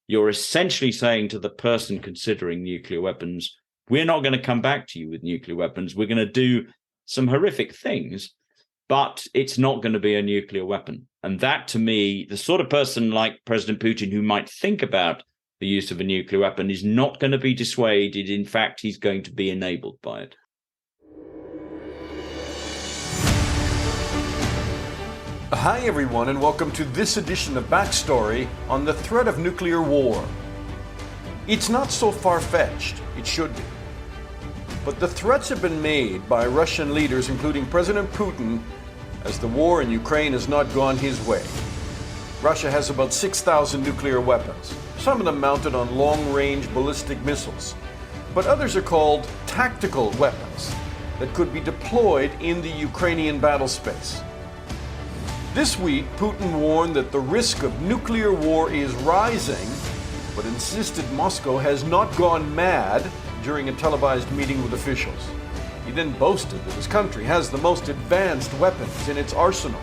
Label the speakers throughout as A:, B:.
A: you're essentially saying to the person considering nuclear weapons, we're not going to come back to you with nuclear weapons. We're going to do some horrific things, but it's not going to be a nuclear weapon. And that, to me, the sort of person like President Putin who might think about the use of a nuclear weapon is not going to be dissuaded. In fact, he's going to be enabled by it.
B: Hi, everyone, and welcome to this edition of Backstory on the threat of nuclear war. It's not so far-fetched, it should be. But the threats have been made by Russian leaders, including President Putin, as the war in Ukraine has not gone his way. Russia has about 6,000 nuclear weapons, some of them mounted on long-range ballistic missiles. But others are called tactical weapons that could be deployed in the Ukrainian battle space. This week, Putin warned that the risk of nuclear war is rising, but insisted Moscow has not gone mad during a televised meeting with officials. He then boasted that his country has the most advanced weapons in its arsenal,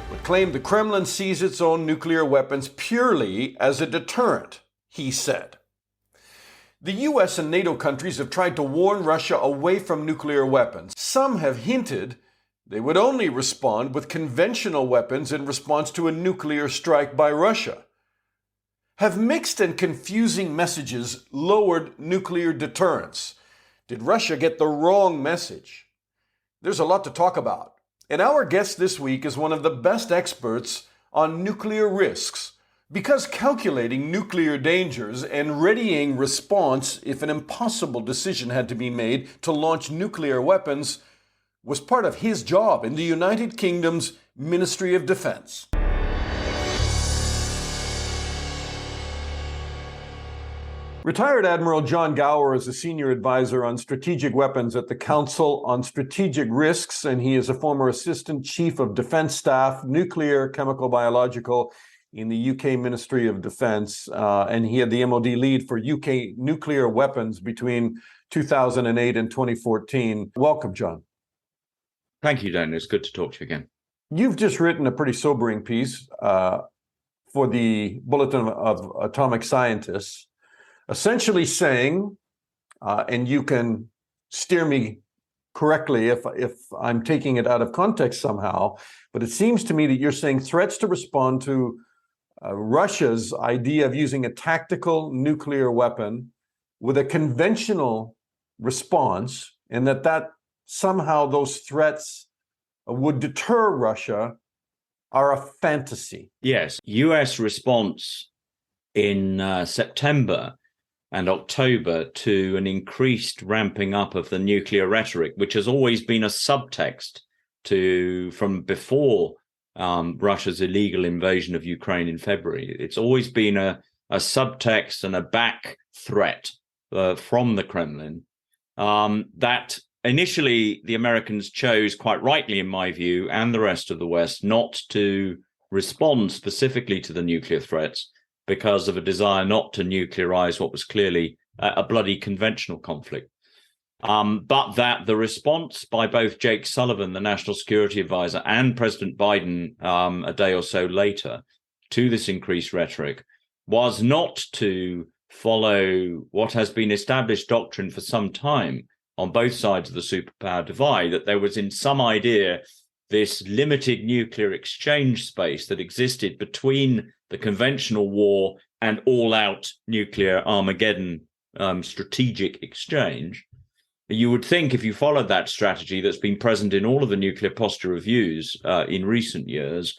B: but claimed the Kremlin sees its own nuclear weapons purely as a deterrent, he said. The US and NATO countries have tried to warn Russia away from nuclear weapons. Some have hinted they would only respond with conventional weapons in response to a nuclear strike by Russia. Have mixed and confusing messages lowered nuclear deterrence? Did Russia get the wrong message? There's a lot to talk about. And our guest this week is one of the best experts on nuclear risks, because calculating nuclear dangers and readying response if an impossible decision had to be made to launch nuclear weapons was part of his job in the United Kingdom's Ministry of Defense. Retired Admiral John Gower is a senior advisor on strategic weapons at the Council on Strategic Risks, and he is a former Assistant Chief of Defense Staff, Nuclear, Chemical, Biological in the UK Ministry of Defense, and he had the MOD lead for UK nuclear weapons between 2008 and 2014. Welcome, John.
A: Thank you, Dan. It's good to talk to you again.
B: You've just written a pretty sobering piece for the Bulletin of Atomic Scientists, essentially saying, and you can steer me correctly if I'm taking it out of context somehow, but it seems to me that you're saying threats to respond to Russia's idea of using a tactical nuclear weapon with a conventional response, and that somehow those threats would deter Russia, are a fantasy.
A: Yes, US response in September and October to an increased ramping up of the nuclear rhetoric, which has always been a subtext from before Russia's illegal invasion of Ukraine in February. It's always been a subtext and a back threat from the Kremlin that initially the Americans chose, quite rightly in my view, and the rest of the West, not to respond specifically to the nuclear threats because of a desire not to nuclearize what was clearly a bloody conventional conflict. But that the response by both Jake Sullivan, the National Security Advisor, and President Biden a day or so later to this increased rhetoric was not to follow what has been established doctrine for some time on both sides of the superpower divide, that there was in some idea this limited nuclear exchange space that existed between the conventional war and all-out nuclear Armageddon strategic exchange. You would think, if you followed that strategy that's been present in all of the nuclear posture reviews in recent years,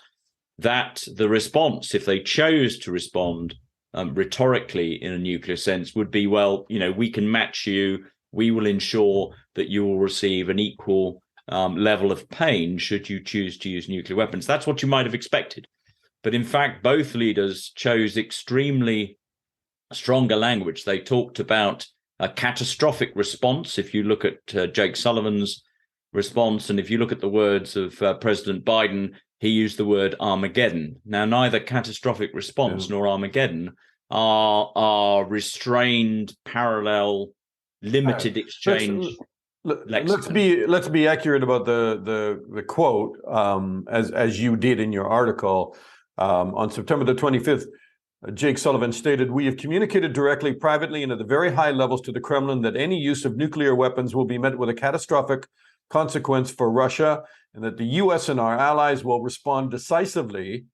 A: that the response, if they chose to respond rhetorically in a nuclear sense, would be, well, we can match you. We will ensure that you will receive an equal level of pain should you choose to use nuclear weapons. That's what you might have expected. But in fact, both leaders chose extremely stronger language. They talked about a catastrophic response. If you look at Jake Sullivan's response, and if you look at the words of President Biden, he used the word Armageddon. Now, neither catastrophic response nor Armageddon are restrained, parallel, limited exchange.
B: Let's be accurate about the quote, as you did in your article. On September the 25th, Jake Sullivan stated, "We have communicated directly, privately, and at the very high levels to the Kremlin that any use of nuclear weapons will be met with a catastrophic consequence for Russia, and that the U.S. and our allies will respond decisively.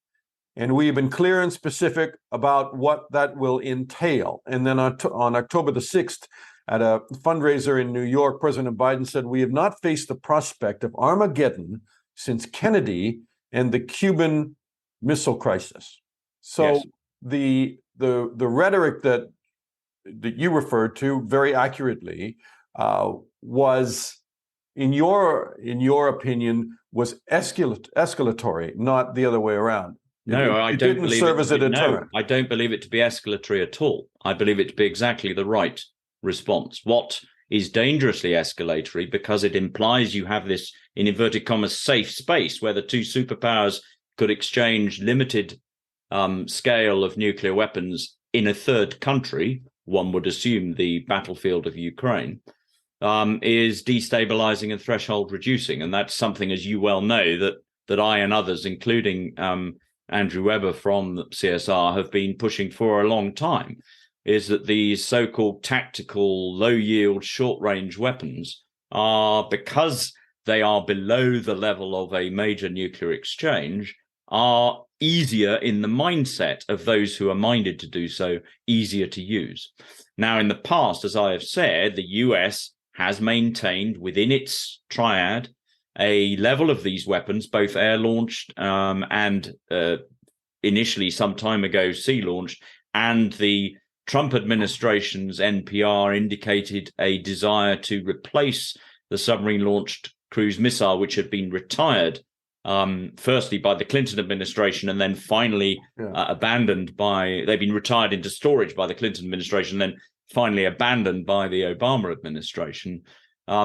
B: And we have been clear and specific about what that will entail." And then on October the 6th, at a fundraiser in New York, President Biden said, "We have not faced the prospect of Armageddon since Kennedy and the Cuban Missile Crisis." So
A: Yes.
B: the rhetoric that you referred to very accurately was, in your opinion, was escalatory, not the other way around.
A: No, I
B: It
A: don't
B: didn't
A: believe
B: serve
A: it
B: as
A: to
B: a
A: be,
B: deterrent.
A: no, I don't believe it to be escalatory at all. I believe it to be exactly the right response. What is dangerously escalatory, because it implies you have this, in inverted commas, safe space where the two superpowers could exchange limited scale of nuclear weapons in a third country, one would assume the battlefield of Ukraine, is destabilizing and threshold reducing. And that's something, as you well know, that I and others, including Andrew Webber from CSR, have been pushing for a long time, is that these so-called tactical, low-yield, short-range weapons are, because they are below the level of a major nuclear exchange, are easier in the mindset of those who are minded to do so, easier to use. Now, in the past, as I have said, the US has maintained within its triad a level of these weapons, both air-launched and initially some time ago sea-launched, and the Trump administration's NPR indicated a desire to replace the submarine-launched cruise missile, which had been retired firstly by the Clinton administration and then finally abandoned by, they've been retired into storage by the Clinton administration, then finally abandoned by the Obama administration.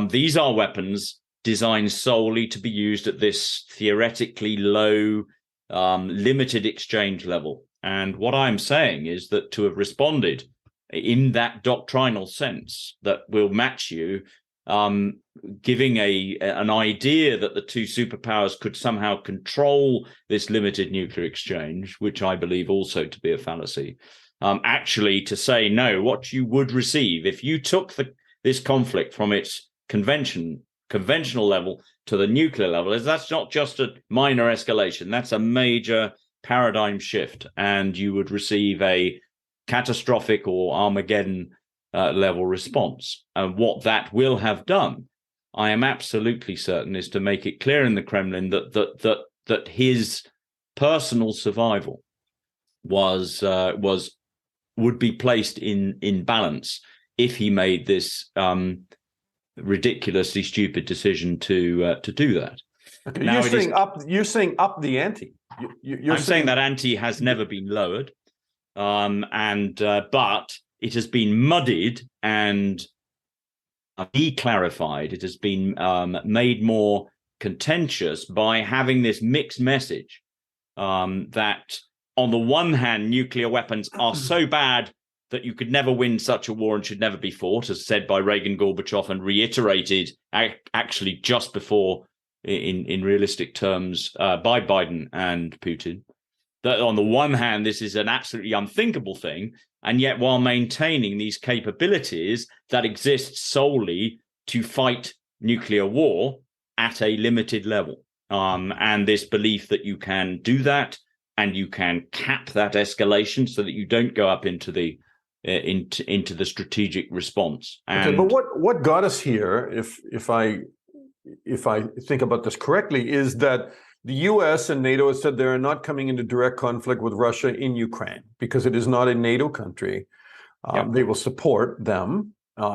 A: These are weapons designed solely to be used at this theoretically low, limited exchange level. And what I'm saying is that to have responded in that doctrinal sense that will match you, giving an idea that the two superpowers could somehow control this limited nuclear exchange, which I believe also to be a fallacy. Actually, to say no, what you would receive if you took this conflict from its conventional level to the nuclear level, is that's not just a minor escalation, that's a major paradigm shift, and you would receive a catastrophic or Armageddon level response. And what that will have done, I am absolutely certain, is to make it clear in the Kremlin that his personal survival would be placed in balance if he made this ridiculously stupid decision to do that.
B: Okay,
A: now
B: you're saying up the ante.
A: I'm saying that ante has never been lowered, but it has been muddied and declarified. It has been made more contentious by having this mixed message that, on the one hand, nuclear weapons are so bad that you could never win such a war and should never be fought, as said by Reagan, Gorbachev, and reiterated actually just before, in realistic terms, by Biden and Putin. That on the one hand, this is an absolutely unthinkable thing, and yet while maintaining these capabilities that exist solely to fight nuclear war at a limited level. And this belief that you can do that and you can cap that escalation so that you don't go up into the strategic response. And
B: okay, but what got us here, if I think about this correctly, is that the U.S. and NATO have said they are not coming into direct conflict with Russia in Ukraine because it is not a NATO country. They will support them.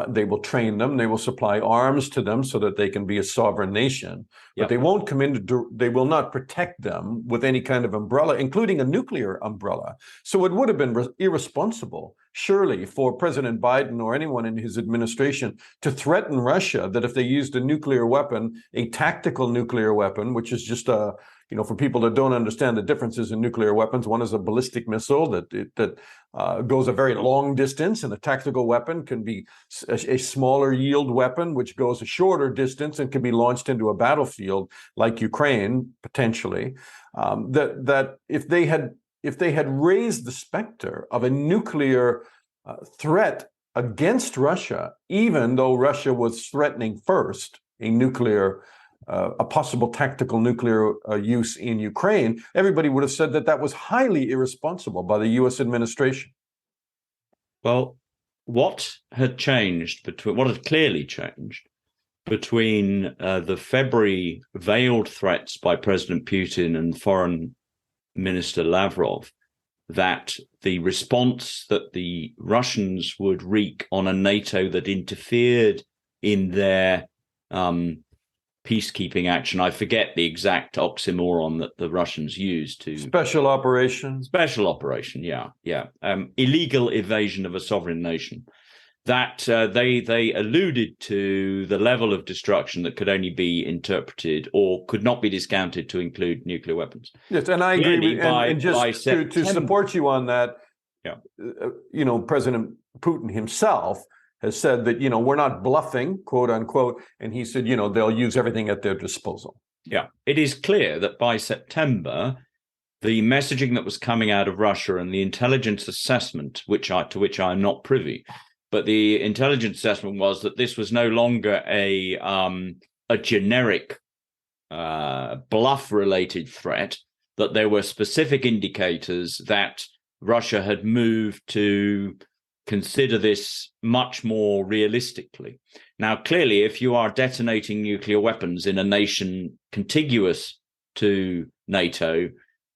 B: They will train them. They will supply arms to them so that they can be a sovereign nation. But they won't come into. They will not protect them with any kind of umbrella, including a nuclear umbrella. So it would have been irresponsible, surely, for President Biden or anyone in his administration to threaten Russia that if they used a nuclear weapon, a tactical nuclear weapon, which is just a, for people that don't understand the differences in nuclear weapons, one is a ballistic missile that goes a very long distance, and a tactical weapon can be a smaller yield weapon, which goes a shorter distance and can be launched into a battlefield like Ukraine, potentially. That if they had if they had raised the specter of a nuclear threat against Russia, even though Russia was threatening first a possible tactical nuclear use in Ukraine, everybody would have said that was highly irresponsible by the U.S. administration.
A: Well, what had clearly changed between the February veiled threats by President Putin and Foreign Minister Lavrov that the response that the Russians would wreak on a NATO that interfered in their peacekeeping action. I forget the exact oxymoron that the Russians used to...
B: Special operation,
A: yeah. Illegal evasion of a sovereign nation. That they alluded to the level of destruction that could only be interpreted or could not be discounted to include nuclear weapons.
B: Yes, and I agree. And just to support you on that, President Putin himself has said that, we're not bluffing, quote unquote, and he said, they'll use everything at their disposal.
A: Yeah, it is clear that by September, the messaging that was coming out of Russia and the intelligence assessment, to which I am not privy, but the intelligence assessment was that this was no longer a generic bluff-related threat, that there were specific indicators that Russia had moved to consider this much more realistically. Now, clearly, if you are detonating nuclear weapons in a nation contiguous to NATO,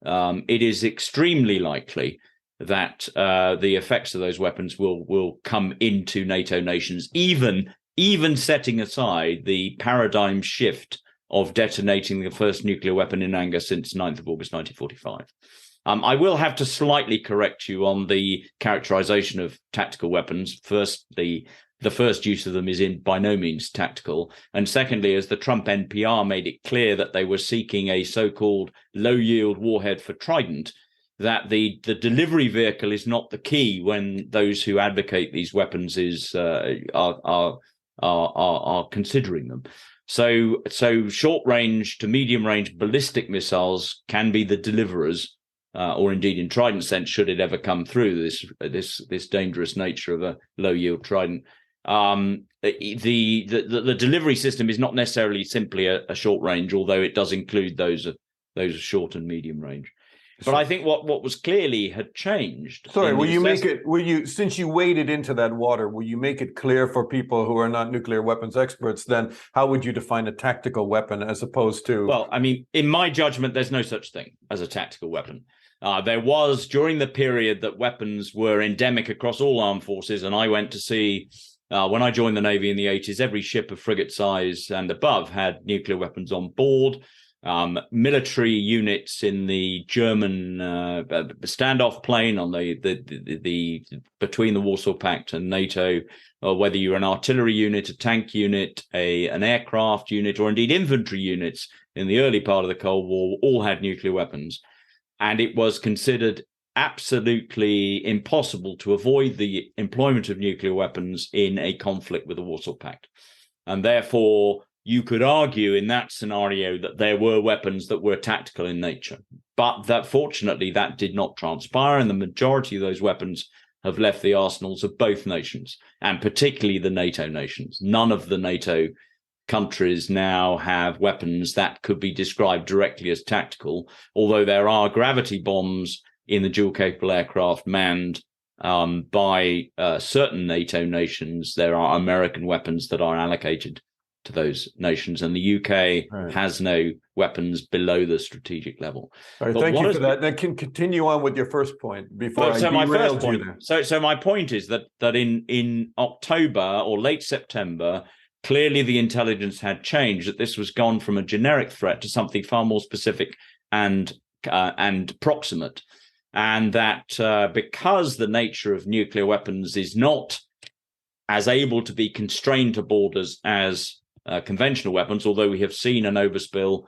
A: it is extremely likely that the effects of those weapons will come into NATO nations, even setting aside the paradigm shift of detonating the first nuclear weapon in anger since 9th of August 1945. I will have to slightly correct you on the characterization of tactical weapons. First, the first use of them is by no means tactical. And secondly, as the Trump NPR made it clear that they were seeking a so-called low-yield warhead for Trident, that the delivery vehicle is not the key when those who advocate these weapons are considering them. So short-range to medium-range ballistic missiles can be the deliverers, or indeed in Trident sense, should it ever come through this dangerous nature of a low-yield Trident. The delivery system is not necessarily simply a short range, although it does include those short and medium range. But I think what was clearly had changed.
B: Sorry, since you waded into that water, will you make it clear for people who are not nuclear weapons experts, then how would you define a tactical weapon as opposed to...
A: Well, I mean, in my judgment, there's no such thing as a tactical weapon. There was, during the period that weapons were endemic across all armed forces, and I went to see, when I joined the Navy in the 80s, every ship of frigate size and above had nuclear weapons on board. Military units in the German standoff plane on the between the Warsaw Pact and NATO, or whether you're an artillery unit, a tank unit, an aircraft unit, or indeed infantry units in the early part of the Cold War, all had nuclear weapons. And it was considered absolutely impossible to avoid the employment of nuclear weapons in a conflict with the Warsaw Pact. And therefore, you could argue in that scenario that there were weapons that were tactical in nature, but that fortunately that did not transpire, and the majority of those weapons have left the arsenals of both nations, and particularly the NATO nations. None of the NATO countries now have weapons that could be described directly as tactical, although there are gravity bombs in the dual-capable aircraft manned by certain NATO nations. There are American weapons that are allocated to those nations, and the UK has no weapons below the strategic level.
B: All right, thank you for that. Now, can continue on with your first point before I derailed you there.
A: So my point is that in October or late September, clearly the intelligence had changed, that this was gone from a generic threat to something far more specific and proximate, and that because the nature of nuclear weapons is not as able to be constrained to borders as conventional weapons, although we have seen an overspill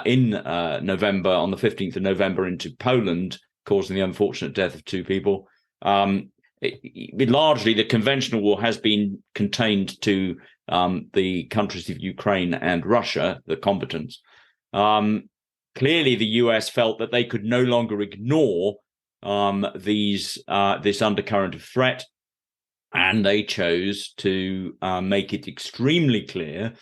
A: in November, on the 15th of November, into Poland, causing the unfortunate death of 2 people. Largely, the conventional war has been contained to the countries of Ukraine and Russia, the combatants. Clearly, the US felt that they could no longer ignore this undercurrent of threat, and they chose to make it extremely clear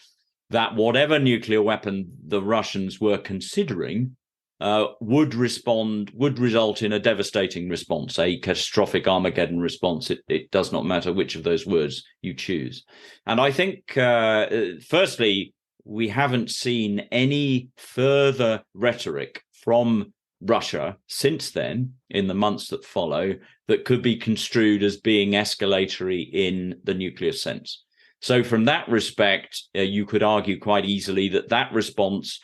A: that whatever nuclear weapon the Russians were considering would result in a devastating response, a catastrophic Armageddon response. It does not matter which of those words you choose. And I think, firstly, we haven't seen any further rhetoric from Russia since then, in the months that follow, that could be construed as being escalatory in the nuclear sense. So from that respect, you could argue quite easily that response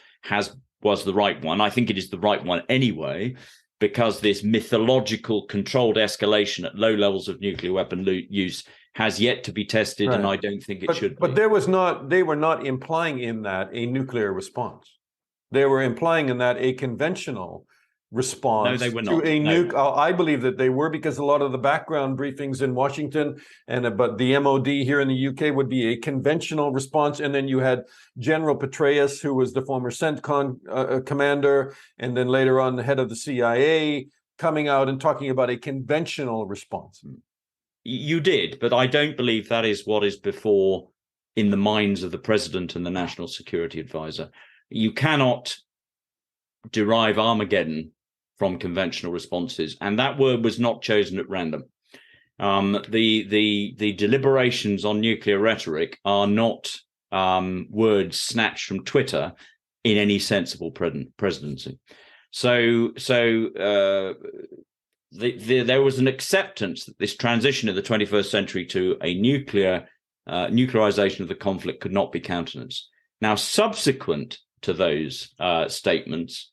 A: was the right one. I think it is the right one anyway, because this mythological controlled escalation at low levels of nuclear weapon use has yet to be tested, right. And I don't think it should be.
B: But they were not implying in that a nuclear response. They were implying in that a conventional response.
A: No, they were not.
B: To a nuke. I believe that they were, because a lot of the background briefings in Washington but the MOD here in the UK would be a conventional response, and then you had General Petraeus, who was the former CENTCOM commander, and then later on the head of the CIA, coming out and talking about a conventional response.
A: You did, but I don't believe that is what is before in the minds of the president and the national security advisor. You cannot derive Armageddon from conventional responses, and that word was not chosen at random. The deliberations on nuclear rhetoric are not words snatched from Twitter in any sensible presidency. So there was an acceptance that this transition of the 21st century to a nuclearization of the conflict could not be countenanced. Now, subsequent to those statements,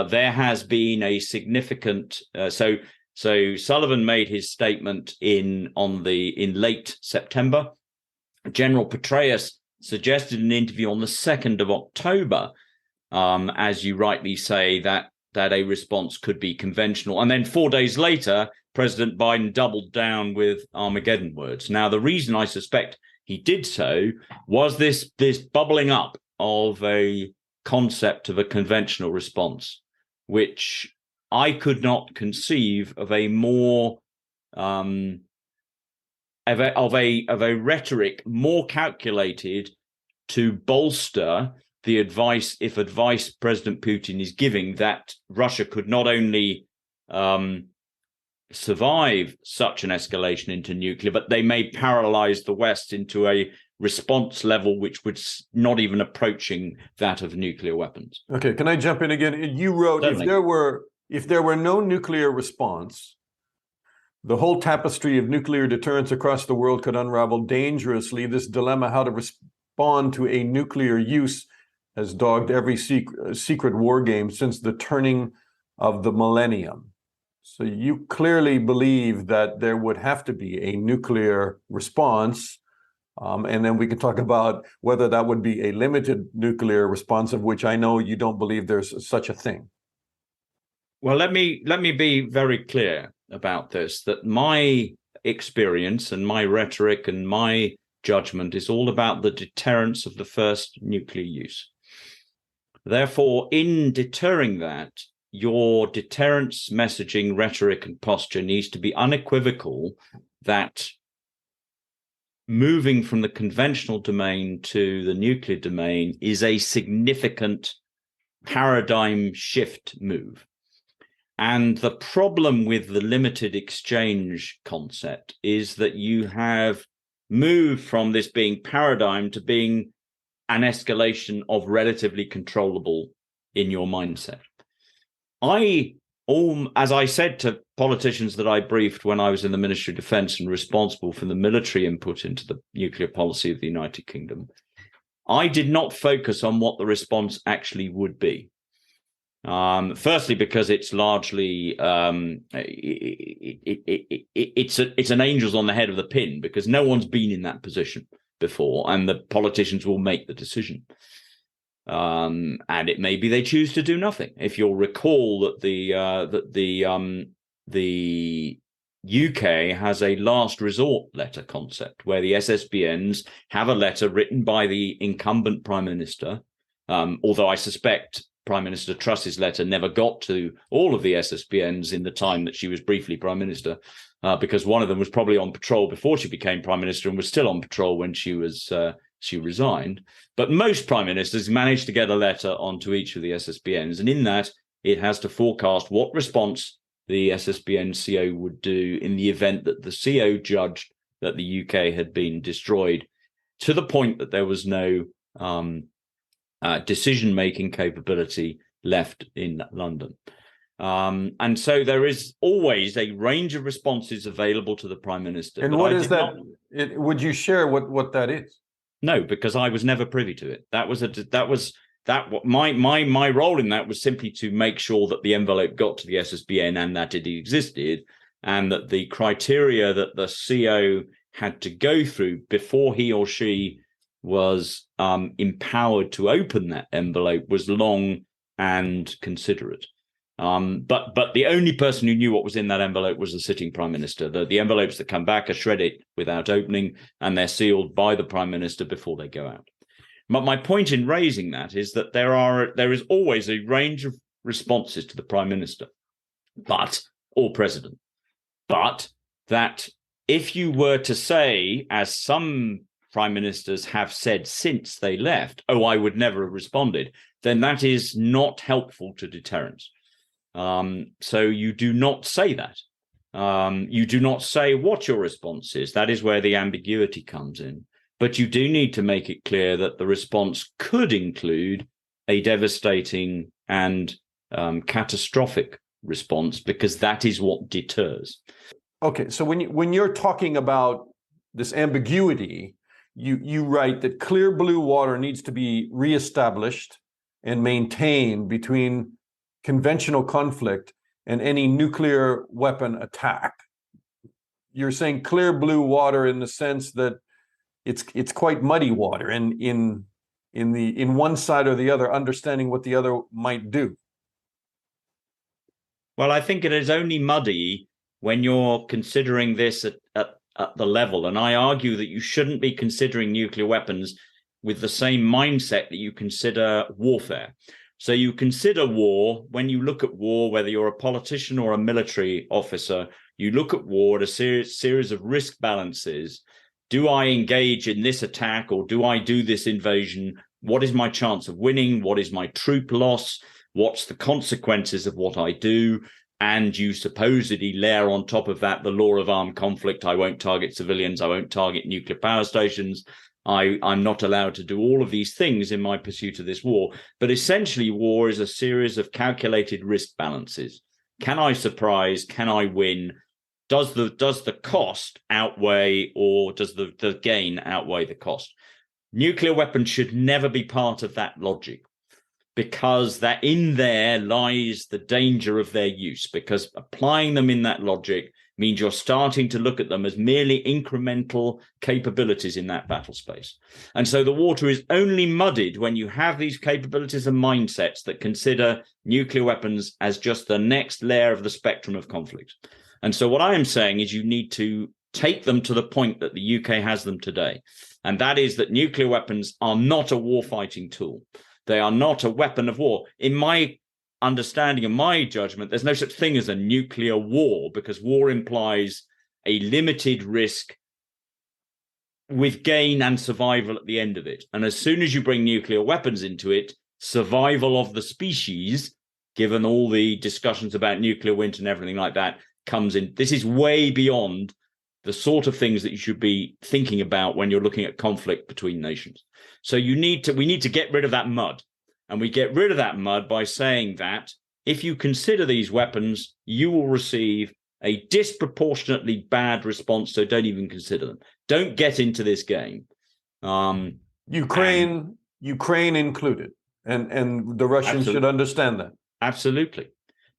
A: there has been a significant. So Sullivan made his statement in late September. General Petraeus suggested an interview on the 2nd of October, as you rightly say, that a response could be conventional. And then 4 days later, President Biden doubled down with Armageddon words. Now, the reason I suspect he did so was this bubbling up of a concept of a conventional response, which I could not conceive of a more of a rhetoric more calculated to bolster the advice President Putin is giving, that Russia could not only survive such an escalation into nuclear, but they may paralyze the West into a response level which was not even approaching that of nuclear weapons.
B: Okay, can I jump in again? You wrote,
A: certainly,
B: if there were no nuclear response, the whole tapestry of nuclear deterrence across the world could unravel dangerously. This dilemma, how to respond to a nuclear use, has dogged every secret war game since the turning of the millennium. So you clearly believe that there would have to be a nuclear response. And then we can talk about whether that would be a limited nuclear response, of which I know you don't believe there's such a thing.
A: Well, let me be very clear about this, that my experience and my rhetoric and my judgment is all about the deterrence of the first nuclear use. Therefore, in deterring that, your deterrence messaging, rhetoric, and posture needs to be unequivocal that moving from the conventional domain to the nuclear domain is a significant paradigm shift move. And the problem with the limited exchange concept is that you have moved from this being paradigm to being an escalation of relatively controllable in your mindset. As I said to politicians that I briefed when I was in the Ministry of Defense and responsible for the military input into the nuclear policy of the United Kingdom, I did not focus on what the response actually would be. Firstly, because it's largely it's an angels on the head of the pin, because no one's been in that position before, and the politicians will make the decision. And it may be they choose to do nothing. If you'll recall that the UK has a last resort letter concept, where the SSBNs have a letter written by the incumbent Prime Minister, although I suspect Prime Minister Truss's letter never got to all of the SSBNs in the time that she was briefly Prime Minister, because one of them was probably on patrol before she became Prime Minister and was still on patrol when she resigned. But most Prime Ministers managed to get a letter onto each of the SSBNs, and in that it has to forecast what response the SSBN CO would do in the event that the CO judged that the UK had been destroyed to the point that there was no decision-making capability left in London. And so there is always a range of responses available to the Prime Minister.
B: And what is that? Would you share what that is?
A: No, because I was never privy to it. My role in that was simply to make sure that the envelope got to the SSBN and that it existed, and that the criteria that the CO had to go through before he or she was empowered to open that envelope was long and considerate. But the only person who knew what was in that envelope was the sitting Prime Minister. The envelopes that come back are shredded without opening, and they're sealed by the Prime Minister before they go out. But my point in raising that is that there is always a range of responses to the Prime Minister, or President. But that if you were to say, as some Prime Ministers have said since they left, I would never have responded, then that is not helpful to deterrence. So you do not say that. You do not say what your response is. That is where the ambiguity comes in. But you do need to make it clear that the response could include a devastating and catastrophic response, because that is what deters.
B: Okay, so when you're talking about this ambiguity, you write that clear blue water needs to be reestablished and maintained between conventional conflict and any nuclear weapon attack. You're saying clear blue water in the sense that it's quite muddy water, and in one side or the other, understanding what the other might do.
A: Well, I think it is only muddy when you're considering this at the level, and I argue that you shouldn't be considering nuclear weapons with the same mindset that you consider warfare. So you consider war, when you look at war, whether you're a politician or a military officer, you look at war at a series of risk balances. Do I engage in this attack, or do I do this invasion? What is my chance of winning? What is my troop loss? What's the consequences of what I do? And you supposedly layer on top of that the law of armed conflict. I won't target civilians. I won't target nuclear power stations. I'm not allowed to do all of these things in my pursuit of this war. But essentially, war is a series of calculated risk balances. Can I surprise? Can I win? Does the cost outweigh, or does the gain outweigh the cost? Nuclear weapons should never be part of that logic, because that in there lies the danger of their use, because applying them in that logic means you're starting to look at them as merely incremental capabilities in that battle space. And so the water is only muddied when you have these capabilities and mindsets that consider nuclear weapons as just the next layer of the spectrum of conflict. And so what I am saying is you need to take them to the point that the UK has them today. And that is that nuclear weapons are not a warfighting tool. They are not a weapon of war. In my understanding and my judgment, there's no such thing as a nuclear war, because war implies a limited risk with gain and survival at the end of it. And as soon as you bring nuclear weapons into it, survival of the species, given all the discussions about nuclear winter and everything like that, comes in. This is way beyond the sort of things that you should be thinking about when you're looking at conflict between nations. So we need to get rid of that mud. And we get rid of that mud by saying that if you consider these weapons, you will receive a disproportionately bad response. So don't even consider them. Don't get into this game.
B: Ukraine included, and the Russians should understand that.
A: Absolutely,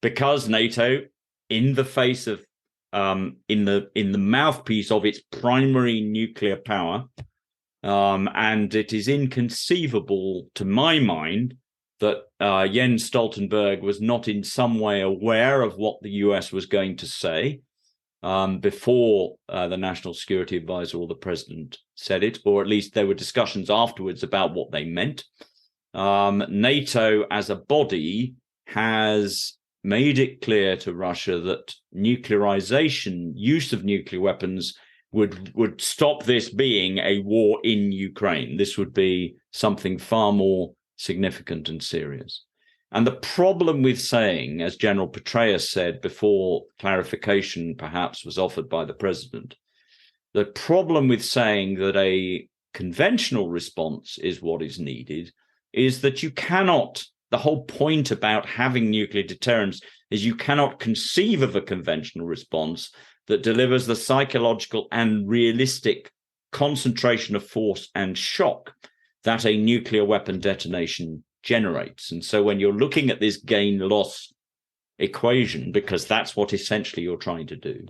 A: because NATO, in the face of in the mouthpiece of its primary nuclear power, and it is inconceivable to my mind that Jens Stoltenberg was not in some way aware of what the US was going to say before the National Security Advisor or the President said it, or at least there were discussions afterwards about what they meant. NATO as a body has made it clear to Russia that nuclearization, use of nuclear weapons, would stop this being a war in Ukraine. This would be something far more significant and serious. And the problem with saying, as General Petraeus said before clarification perhaps was offered by the president, the problem with saying that a conventional response is what is needed is that you cannot, the whole point about having nuclear deterrence is you cannot conceive of a conventional response that delivers the psychological and realistic concentration of force and shock that a nuclear weapon detonation generates. And so when you're looking at this gain-loss equation, because that's what essentially you're trying to do,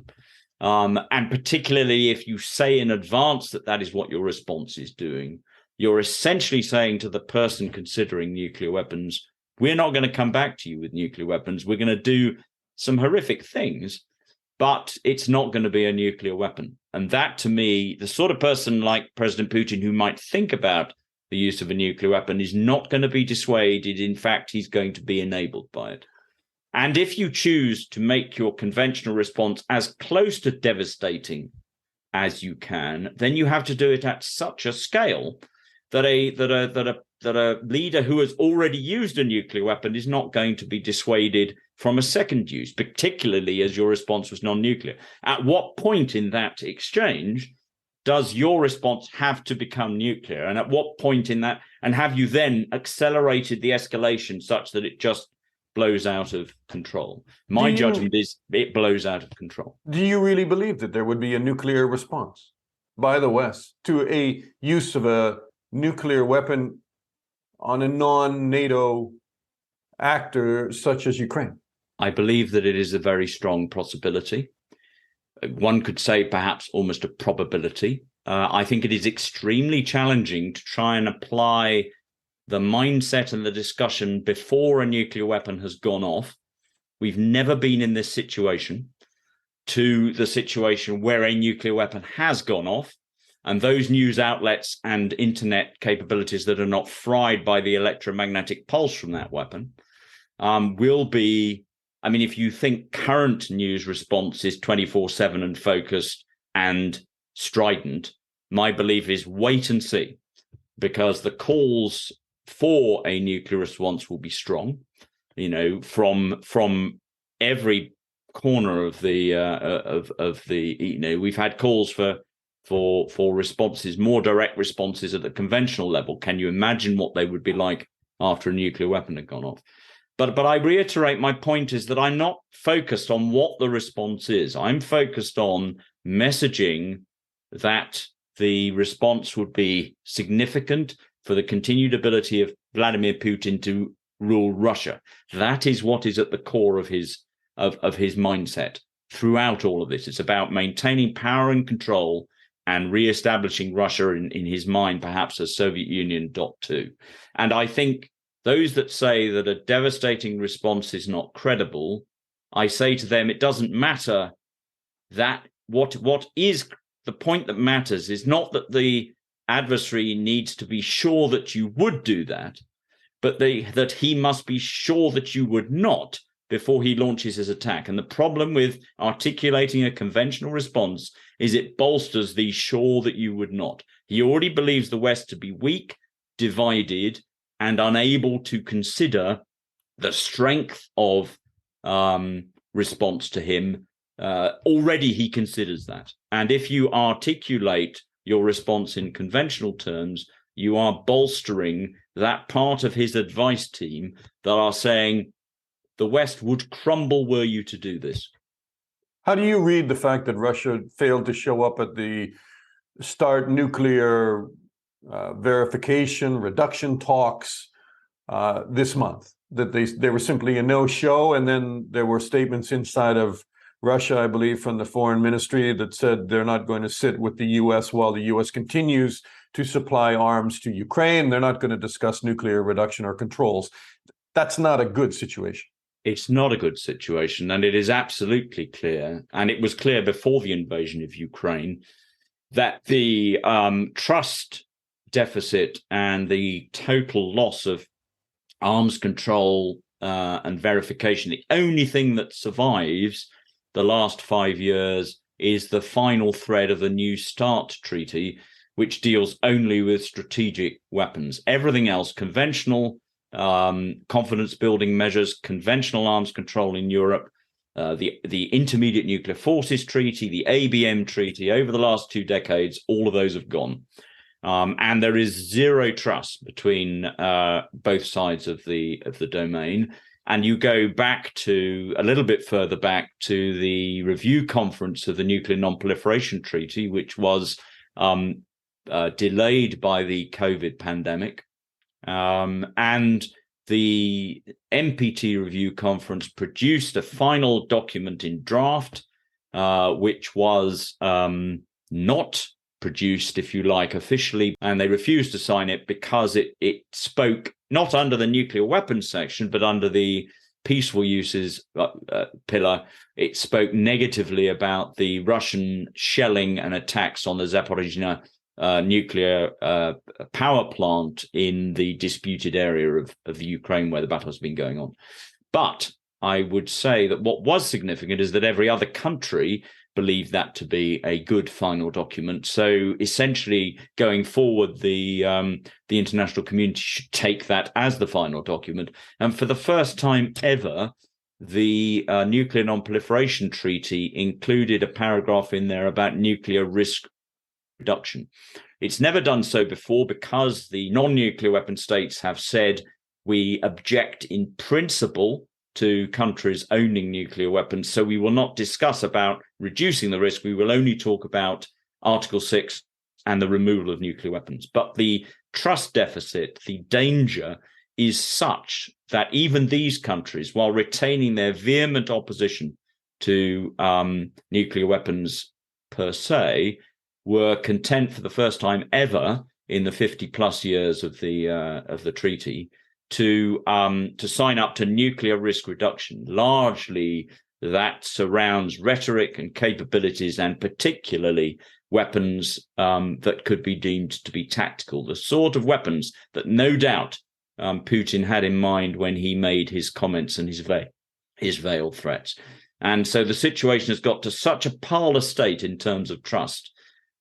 A: and particularly if you say in advance that that is what your response is doing, you're essentially saying to the person considering nuclear weapons, we're not going to come back to you with nuclear weapons. We're going to do some horrific things, but it's not going to be a nuclear weapon. And that, to me, the sort of person like President Putin who might think about the use of a nuclear weapon is not going to be dissuaded. In fact, he's going to be enabled by it. And if you choose to make your conventional response as close to devastating as you can, then you have to do it at such a scale that a leader who has already used a nuclear weapon is not going to be dissuaded from a second use, particularly as your response was non-nuclear. At what point in that exchange does your response have to become nuclear? And at what point in that, and have you then accelerated the escalation such that it just blows out of control? My judgment is it blows out of control.
B: Do you really believe that there would be a nuclear response by the West to a use of a nuclear weapon on a non-NATO actor such as Ukraine?
A: I believe that it is a very strong possibility. One could say perhaps almost a probability. I think it is extremely challenging to try and apply the mindset and the discussion before a nuclear weapon has gone off. We've never been in this situation, to the situation where a nuclear weapon has gone off. And those news outlets and internet capabilities that are not fried by the electromagnetic pulse from that weapon will be, I mean, if you think current news response is 24/7 and focused and strident, my belief is wait and see, because the calls for a nuclear response will be strong, from every corner of the we've had calls for responses, more direct responses at the conventional level. Can you imagine what they would be like after a nuclear weapon had gone off? But I reiterate, my point is that I'm not focused on what the response is. I'm focused on messaging that the response would be significant for the continued ability of Vladimir Putin to rule Russia. That is what is at the core of his mindset throughout all of this. It's about maintaining power and control and reestablishing Russia in his mind, perhaps as Soviet Union .2. And I think those that say that a devastating response is not credible, I say to them, it doesn't matter that what is the point that matters is not that the adversary needs to be sure that you would do that, but that he must be sure that you would not before he launches his attack. And the problem with articulating a conventional response is it bolsters the sure that you would not. He already believes the West to be weak, divided, and unable to consider the strength of response to him. Already he considers that. And if you articulate your response in conventional terms, you are bolstering that part of his advice team that are saying the West would crumble were you to do this.
B: How do you read the fact that Russia failed to show up at the START nuclear verification reduction talks this month? That they were simply a no-show, and then there were statements inside of Russia, I believe, from the foreign ministry that said they're not going to sit with the U.S. while the U.S. continues to supply arms to Ukraine. They're not going to discuss nuclear reduction or controls. That's not a good situation.
A: It's not a good situation, and it is absolutely clear, and it was clear before the invasion of Ukraine, that the trust deficit and the total loss of arms control and verification. The only thing that survives the last 5 years is the final thread of the New START treaty, which deals only with strategic weapons. Everything else, conventional confidence building measures, conventional arms control in Europe, the Intermediate Nuclear Forces Treaty, the ABM Treaty, over the last 2 decades, all of those have gone. And there is zero trust between both sides of the domain. And you go back to a little bit further back to the review conference of the Nuclear Non-Proliferation Treaty, which was delayed by the COVID pandemic. And the NPT review conference produced a final document in draft, which was not produced, if you like, officially, and they refused to sign it because it spoke not under the nuclear weapons section, but under the peaceful uses pillar. It spoke negatively about the Russian shelling and attacks on the Zaporizhzhia nuclear power plant in the disputed area of Ukraine where the battle has been going on. But I would say that what was significant is that every other country believed that to be a good final document. So essentially, going forward, the international community should take that as the final document. And for the first time ever, the Nuclear Non-Proliferation Treaty included a paragraph in there about nuclear risk reduction. It's never done so before because the non-nuclear weapon states have said we object in principle to countries owning nuclear weapons. So we will not discuss about reducing the risk. We will only talk about Article 6 and the removal of nuclear weapons. But the trust deficit, the danger is such that even these countries, while retaining their vehement opposition to nuclear weapons per se, were content for the first time ever in the 50 plus years of the treaty to sign up to nuclear risk reduction. Largely that surrounds rhetoric and capabilities, and particularly weapons that could be deemed to be tactical, the sort of weapons that no doubt Putin had in mind when he made his comments and his veiled threats. And so the situation has got to such a parlous state in terms of trust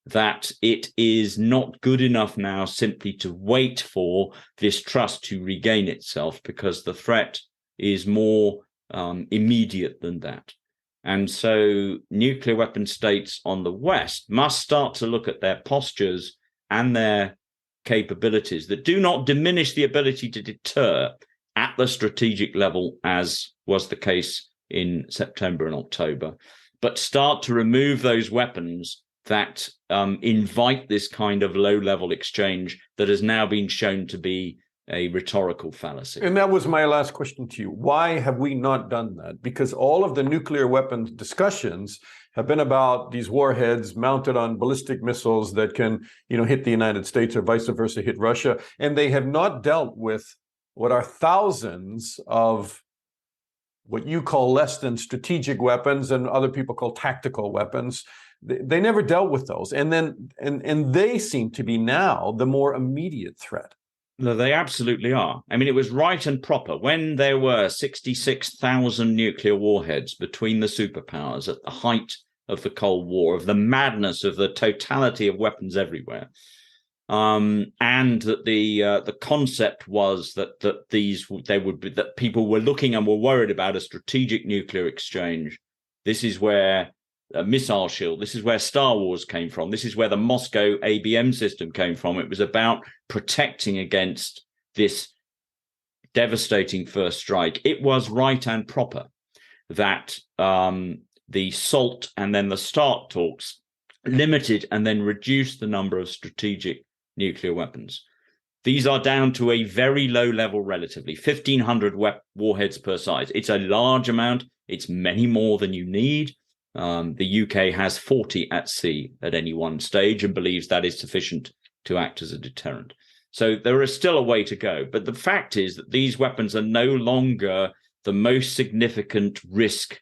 A: that it is not good enough now simply to wait for this trust to regain itself, because the threat is more immediate than that. And so nuclear weapon states on the West must start to look at their postures and their capabilities that do not diminish the ability to deter at the strategic level, as was the case in September and October, but start to remove those weapons that invite this kind of low-level exchange that has now been shown to be a rhetorical fallacy.
B: And that was my last question to you. Why have we not done that? Because all of the nuclear weapons discussions have been about these warheads mounted on ballistic missiles that can, hit the United States or vice versa, hit Russia. And they have not dealt with what are thousands of what you call less than strategic weapons and other people call tactical weapons. They never dealt with those. And they seem to be now the more immediate threat.
A: No, they absolutely are. I mean, it was right and proper when there were 66,000 nuclear warheads between the superpowers at the height of the Cold War, of the madness of the totality of weapons everywhere. And that the concept was that people were looking and were worried about a strategic nuclear exchange. This is where a missile shield, this is where Star Wars came from, this is where the Moscow ABM system came from. It was about protecting against this devastating first strike. It was right and proper that the SALT and then the START talks limited and then reduced the number of strategic nuclear weapons. These are down to a very low level relatively, 1,500 warheads per side. It's a large amount. It's many more than you need. The UK has 40 at sea at any one stage and believes that is sufficient to act as a deterrent. So there is still a way to go. But the fact is that these weapons are no longer the most significant risk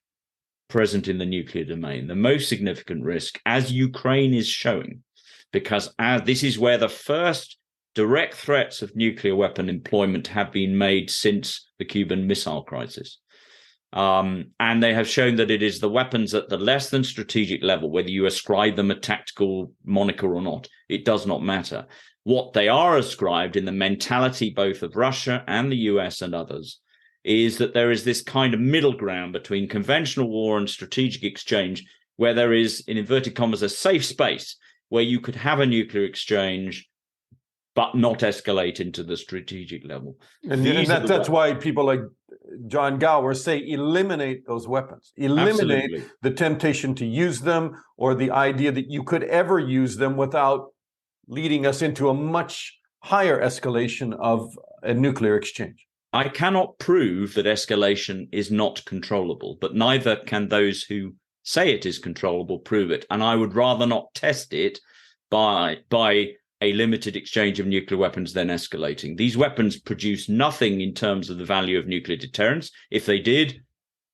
A: present in the nuclear domain. The most significant risk, as Ukraine is showing, because this is where the first direct threats of nuclear weapon employment have been made since the Cuban Missile Crisis. And they have shown that it is the weapons at the less than strategic level, whether you ascribe them a tactical moniker or not, it does not matter. What they are ascribed in the mentality both of Russia and the US and others is that there is this kind of middle ground between conventional war and strategic exchange, where there is, in inverted commas, a safe space where you could have a nuclear exchange but not escalate into the strategic level.
B: And that's why people like John Gower say eliminate those weapons. Eliminate
A: Absolutely.
B: the temptation to use them, or the idea that you could ever use them without leading us into a much higher escalation of a nuclear exchange.
A: I cannot prove that escalation is not controllable, but neither can those who say it is controllable prove it. And I would rather not test it by a limited exchange of nuclear weapons than escalating. These weapons produce nothing in terms of the value of nuclear deterrence. If they did,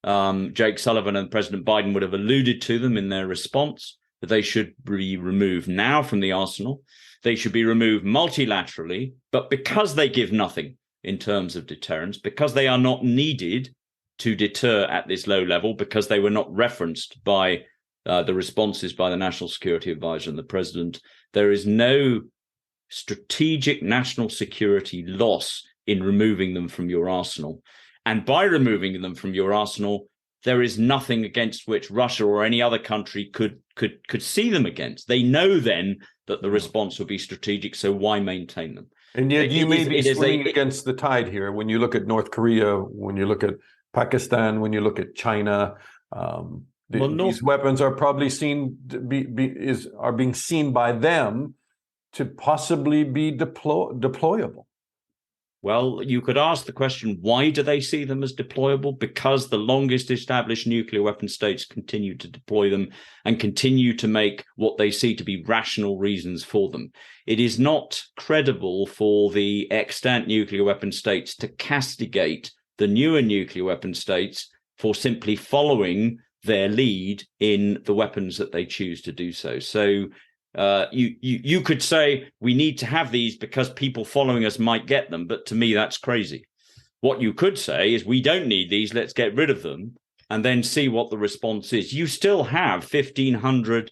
A: Jake Sullivan and President Biden would have alluded to them in their response, that they should be removed now from the arsenal. They should be removed multilaterally, but because they give nothing in terms of deterrence, because they are not needed to deter at this low level, because they were not referenced by the responses by the National Security Advisor and the President, there is no strategic national security loss in removing them from your arsenal. And by removing them from your arsenal, there is nothing against which Russia or any other country could see them against. They know then that the response would be strategic, so why maintain them?
B: And yet you may be swimming against the tide here when you look at North Korea, when you look at Pakistan, when you look at China. These weapons are probably are being seen by them to possibly be deployable.
A: Well, you could ask the question, why do they see them as deployable? Because the longest established nuclear weapon states continue to deploy them and continue to make what they see to be rational reasons for them. It is not credible for the extant nuclear weapon states to castigate the newer nuclear weapon states for simply following their lead in the weapons that they choose to do so. So you could say we need to have these because people following us might get them, but to me that's crazy. What you could say is we don't need these, let's get rid of them, and then see what the response is. You still have 1,500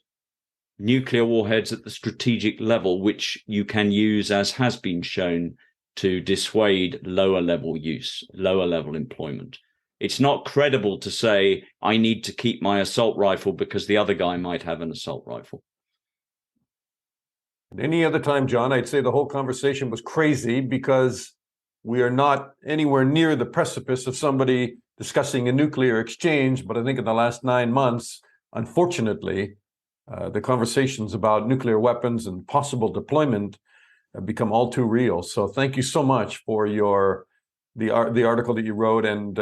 A: nuclear warheads at the strategic level, which you can use, as has been shown, to dissuade lower level use, lower level employment. It's not credible to say I need to keep my assault rifle because the other guy might have an assault rifle.
B: At any other time, John, I'd say the whole conversation was crazy because we are not anywhere near the precipice of somebody discussing a nuclear exchange. But I think in the last 9 months, unfortunately, the conversations about nuclear weapons and possible deployment have become all too real. So thank you so much for the article that you wrote and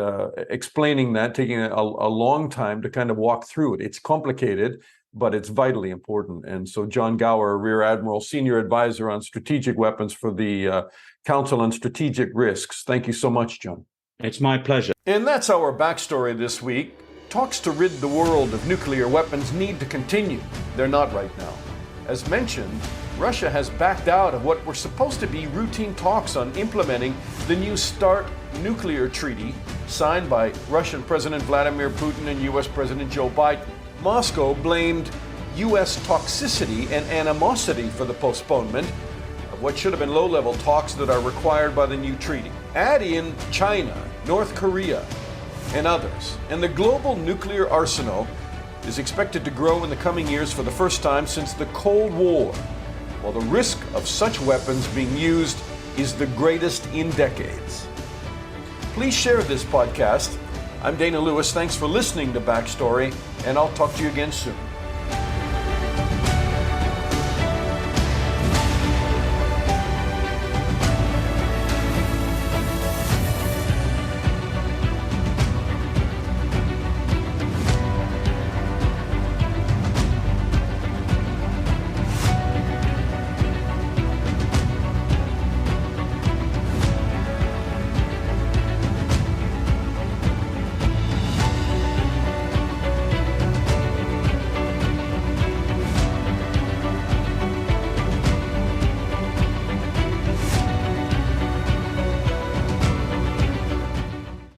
B: explaining that, taking a long time to kind of walk through it. It's complicated, but it's vitally important. And so John Gower, Rear Admiral, Senior Advisor on Strategic Weapons for the Council on Strategic Risks. Thank you so much, John.
A: It's my pleasure.
B: And that's our backstory this week. Talks to rid the world of nuclear weapons need to continue. They're not right now. As mentioned, Russia has backed out of what were supposed to be routine talks on implementing the new START nuclear treaty signed by Russian President Vladimir Putin and U.S. President Joe Biden. Moscow blamed U.S. toxicity and animosity for the postponement of what should have been low-level talks that are required by the new treaty. Add in China, North Korea, and others, and the global nuclear arsenal is expected to grow in the coming years for the first time since the Cold War, while the risk of such weapons being used is the greatest in decades. Please share this podcast. I'm Dana Lewis. Thanks for listening to Backstory, and I'll talk to you again soon.